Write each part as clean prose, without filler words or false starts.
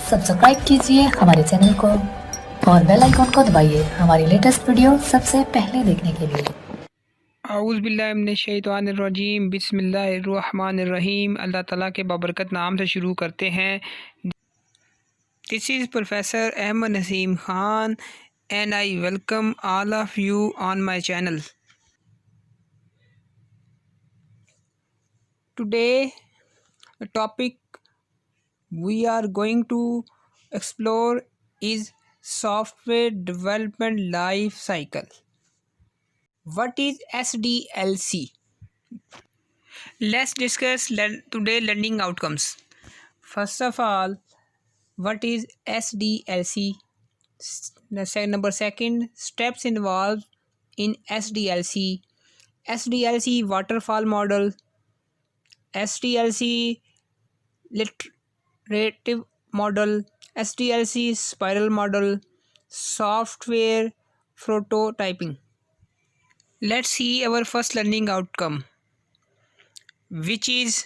Subscribe कीजिए हमारे channel को और बेल आइकॉन को दबाइए हमारी लेटेस्ट वीडियो सबसे पहले देखने के लिए। औज़ुबिल्लाहिमिनश्शैतानिर्रजीम बिस्मिल्लाहिर्रहमानिर्रहीम। अल्लाह ताला के बाबरकत नाम से शुरू करते हैं। This is professor Ahmad Naseem Khan and I welcome all of you on my channel. Today, the topic we are going to explore is software development life cycle. What is SDLC? Let's discuss today learning outcomes. First of all, what is SDLC? Number second, steps involved in SDLC. SDLC waterfall model, SDLC lterative model, SDLC spiral model, software prototyping. Let's see our first learning outcome, which is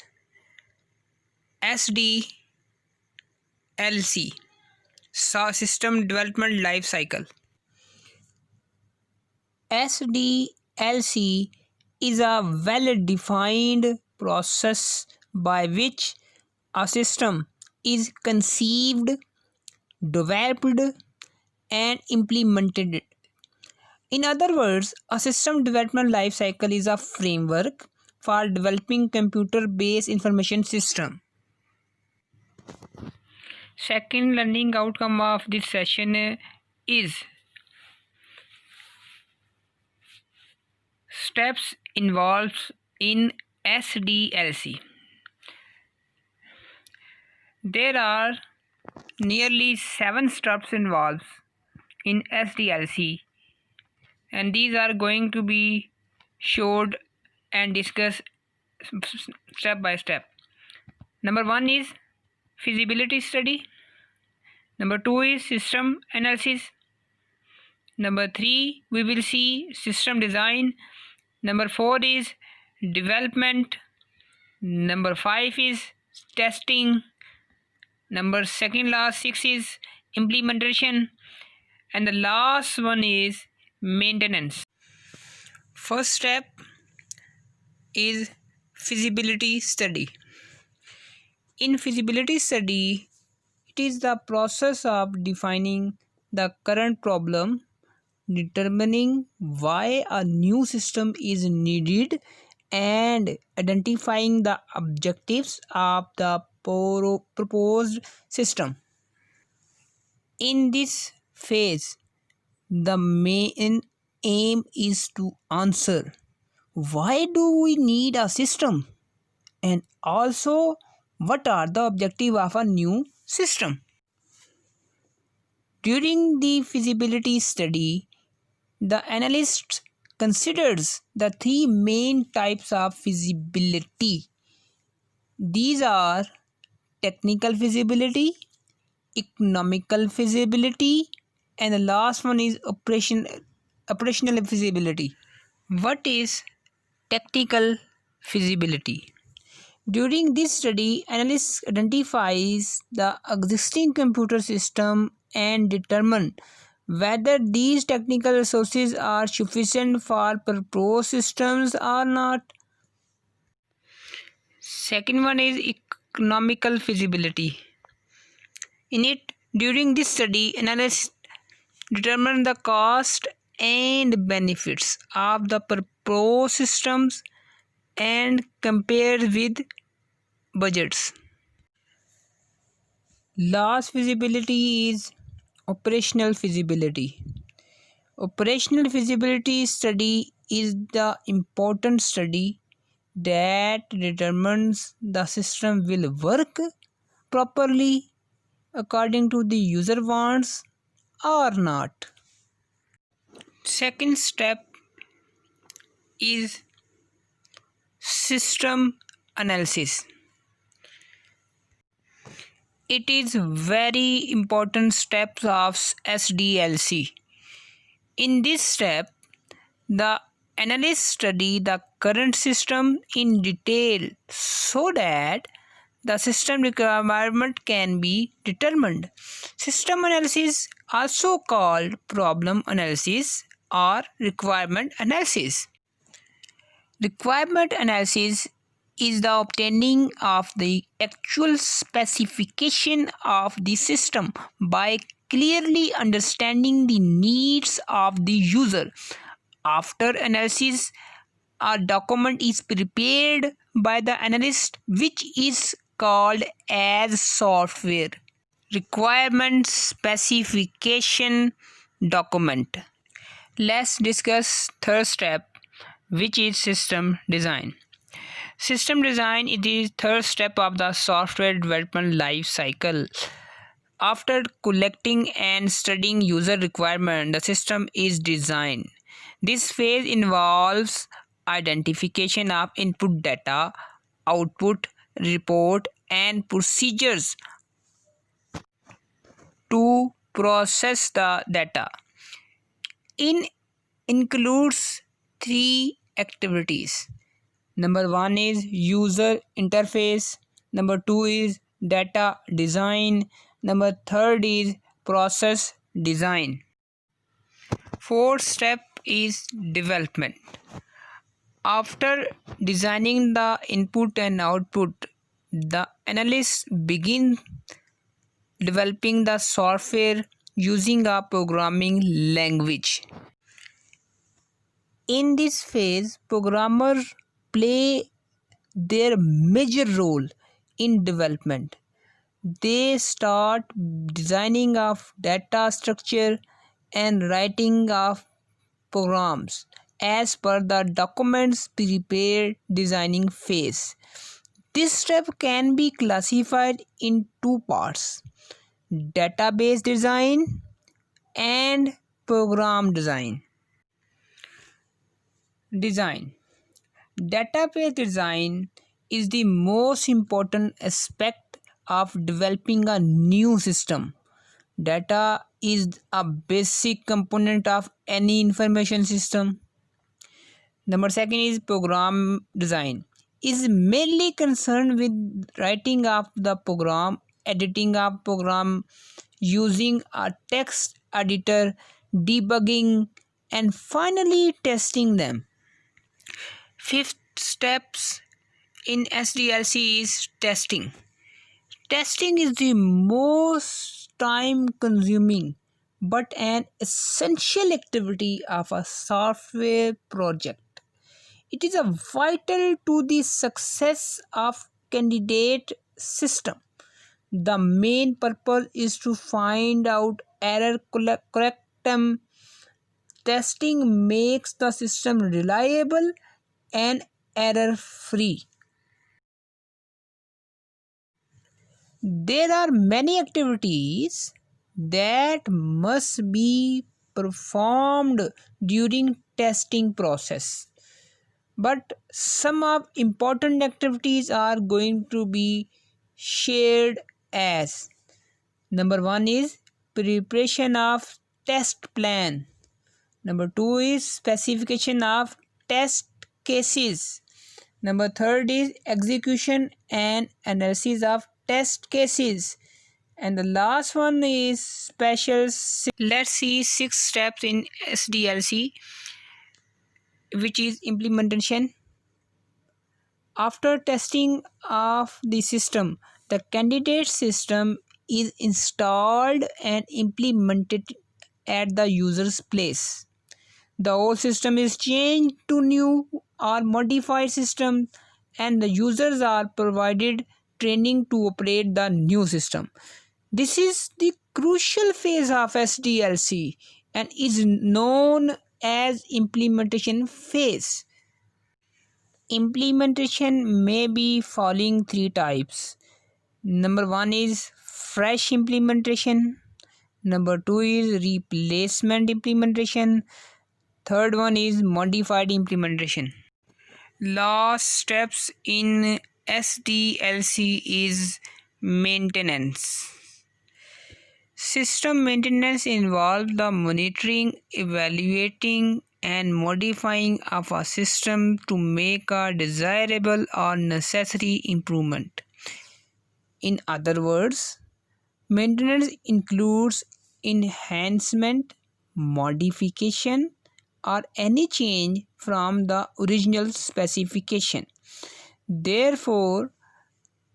SDLC, System Development Life Cycle. SDLC is a well-defined process by which a system is conceived, developed, and implemented. In other words, a system development life cycle is a framework for developing computer-based information system. Second learning outcome of this session is steps involved in SDLC. There are nearly 7 steps involved in SDLC, and these are going to be showed and discussed step by step. Number 1 is feasibility study. Number 2 is system analysis. Number 3 we will see system design. Number 4 is development. Number 5 is testing. Number 6 is implementation, and the last one is maintenance. First step is feasibility study. In feasibility study, it is the process of defining the current problem, determining why a new system is needed, and identifying the objectives of the proposed system. In this phase, the main aim is to answer why do we need a system, and also what are the objectives of a new system. During the feasibility study, the analyst considers the 3 main types of feasibility. These are technical feasibility, economical feasibility, and the last one is operational feasibility. What is technical feasibility? During this study, analysts identifies the existing computer system and determine whether these technical resources are sufficient for proposed systems or not. Second one is economical feasibility. In it, during this study, analysts determine the cost and benefits of the proposed systems and compare with budgets. Last feasibility is operational feasibility. Operational feasibility study is the important study that determines the system will work properly according to the user wants or not. Second step is system analysis. It is very important steps of SDLC. In this step, the analysts study the current system in detail so that the system requirement can be determined. System analysis, also called problem analysis or requirement analysis. Requirement analysis is the obtaining of the actual specification of the system by clearly understanding the needs of the user. After analysis, a document is prepared by the analyst, which is called as software requirement specification document. Let's discuss third step, which is system design. System design is the third step of the software development life cycle. After collecting and studying user requirement, the system is designed. This phase involves identification of input data, output, report, and procedures to process the data. It includes three activities. Number one is user interface. Number two is data design. Number third is process design. Fourth step is development. After designing the input and output, the analyst begins developing the software using a programming language. In this phase, programmers play their major role in development. They start designing of data structure and writing of programs as per the documents prepared designing phase. This step can be classified in two parts: database design and program design. Database design is the most important aspect of developing a new system. Data is a basic component of any information system. Number second is program design. Is mainly concerned with writing of the program, editing of program, using a text editor, debugging, and finally testing them. Fifth steps in SDLC is testing. Testing is the most time consuming but an essential activity of a software project. It is a vital to the success of candidate system. The main purpose is to find out error, correct them. Testing makes the system reliable and error free. There are many activities that must be performed during testing process, but some of important activities are going to be shared as: number one is preparation of test plan. Number two is specification of test cases. Number third is execution and analysis of test cases. And the last one is special. Let's see 6 steps in SDLC, which is implementation. After testing of the system, the candidate system is installed and implemented at the user's place. The old system is changed to new or modified system, and the users are provided training to operate the new system. This is the crucial phase of SDLC and is known as implementation phase. Implementation may be following 3 types. Number 1 is fresh implementation. Number 2 is replacement implementation. Third one is modified implementation. Last steps in SDLC is maintenance. System maintenance involves the monitoring, evaluating, and modifying of a system to make a desirable or necessary improvement. In other words, maintenance includes enhancement, modification, or any change from the original specification. Therefore,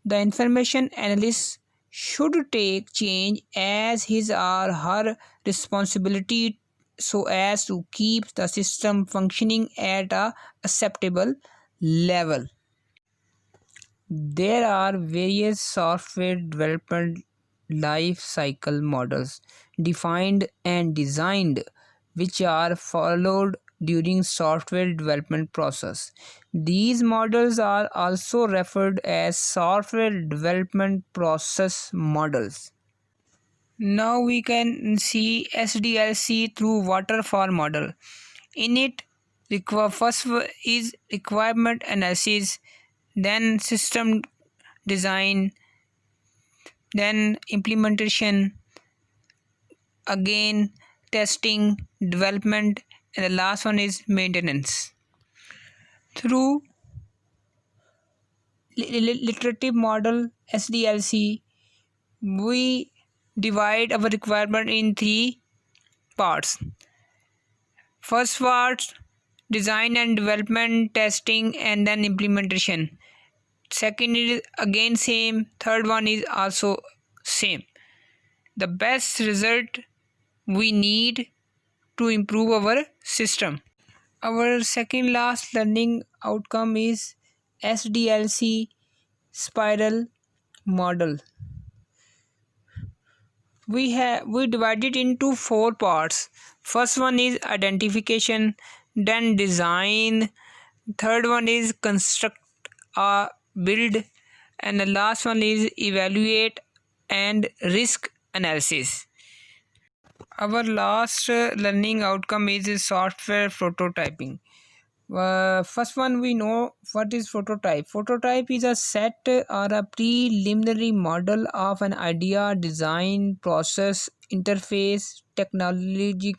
the information analyst should take change as his or her responsibility so as to keep the system functioning at a acceptable level. There are various software development life cycle models defined and designed which are followed during software development process. These models are also referred as software development process models. Now we can see SDLC through waterfall model. In it, first is requirement analysis, then system design, then implementation, again testing, development, and the last one is maintenance. Through iterative model SDLC, we divide our requirement in three parts. First part, design and development, testing, and then implementation. Second is again same. Third one is also same. The best result we need to improve our system. Our second last learning outcome is SDLC spiral model. We divide it into four parts. First one is identification, then design, third one is construct or build, and the last one is evaluate and risk analysis. Our last learning outcome is software prototyping. First one, we know what is prototype. Prototype is a set or a preliminary model of an idea, design, process, interface, technology,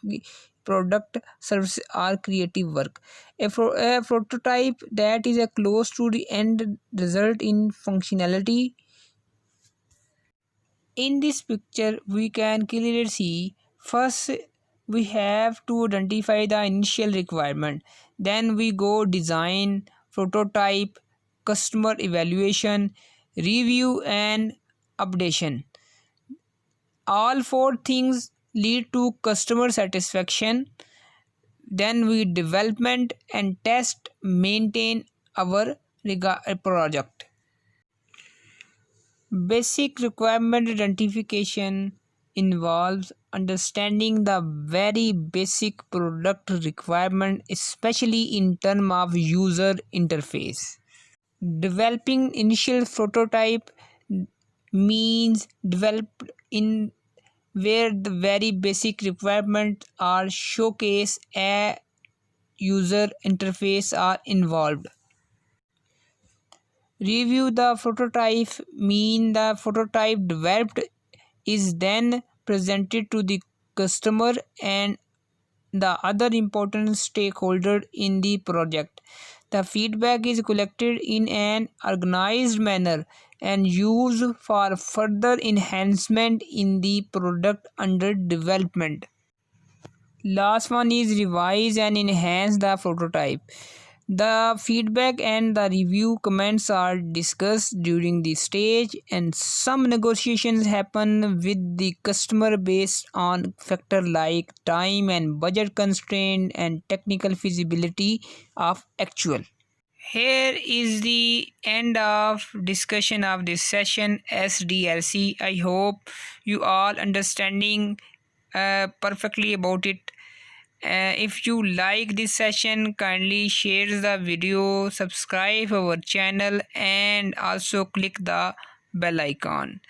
product, service, or creative work. A prototype that is close to the end result in functionality. In this picture, we can clearly see first we have to identify the initial requirement. Then we go design, prototype, customer evaluation, review, and updation. All four things lead to customer satisfaction. Then we development and test, maintain our project. Basic requirement identification involves understanding the very basic product requirement, especially in terms of user interface. Developing initial prototype means developed in where the very basic requirements are showcased a user interface are involved. Review the prototype mean the prototype developed is then presented to the customer and the other important stakeholder in the project. The feedback is collected in an organized manner and used for further enhancement in the product under development. Last one is revise and enhance the prototype. The feedback and the review comments are discussed during the stage, and some negotiations happen with the customer based on factors like time and budget constraint and technical feasibility of actual. Here is the end of discussion of this session SDLC. I hope you all understanding perfectly about it. If you like this session, kindly share the video, subscribe our channel, and also click the bell icon.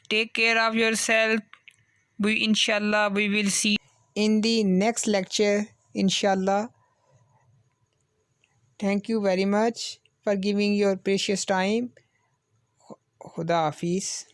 Take care of yourself. Inshallah we will see in the next lecture, inshallah. Thank you very much for giving your precious time. Khuda Hafiz.